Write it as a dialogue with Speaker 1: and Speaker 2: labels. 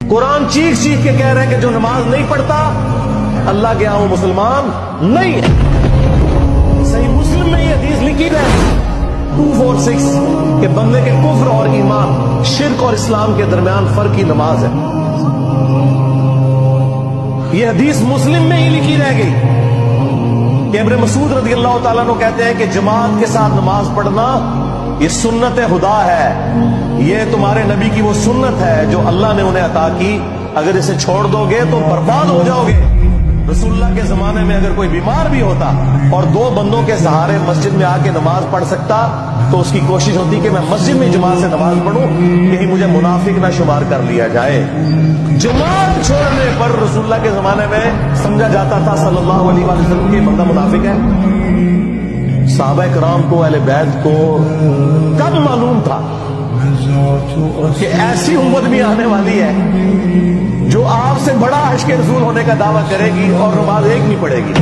Speaker 1: قرآن چیخ چیخ کے کہہ رہے ہیں کہ جو نماز نہیں پڑھتا اللہ کے ہاں وہ مسلمان نہیں ہے۔ صحیح مسلم میں یہ حدیث لکھی ہے 246 کہ بندے کے کفر اور ایمان، شرک اور اسلام کے درمیان فرق ہی نماز ہے۔ یہ حدیث مسلم میں ہی لکھی رہ گئی کہ ابن مسعود رضی اللہ تعالیٰ عنہ کہتے ہیں کہ جماعت کے ساتھ نماز پڑھنا یہ سنت خدا ہے، یہ تمہارے نبی کی وہ سنت ہے جو اللہ نے انہیں عطا کی، اگر اسے چھوڑ دو گے تو برباد ہو جاؤ گے۔ رسول اللہ کے زمانے میں اگر کوئی بیمار بھی ہوتا اور دو بندوں کے سہارے مسجد میں آ کے نماز پڑھ سکتا تو اس کی کوشش ہوتی کہ میں مسجد میں جماعت سے نماز پڑھوں، کہیں مجھے منافق نہ شمار کر لیا جائے۔ جماعت چھوڑنے پر رسول اللہ کے زمانے میں سمجھا جاتا تھا صلی اللہ علیہ وسلم کہ بندہ منافق ہے۔ صحابہ کرام کو، اہل بیت کو کب معلوم تھا کہ ایسی امت بھی آنے والی ہے جو آپ سے بڑا عاشق رسول ہونے کا دعویٰ کرے گی اور نماز ایک نہیں پڑھے گی؟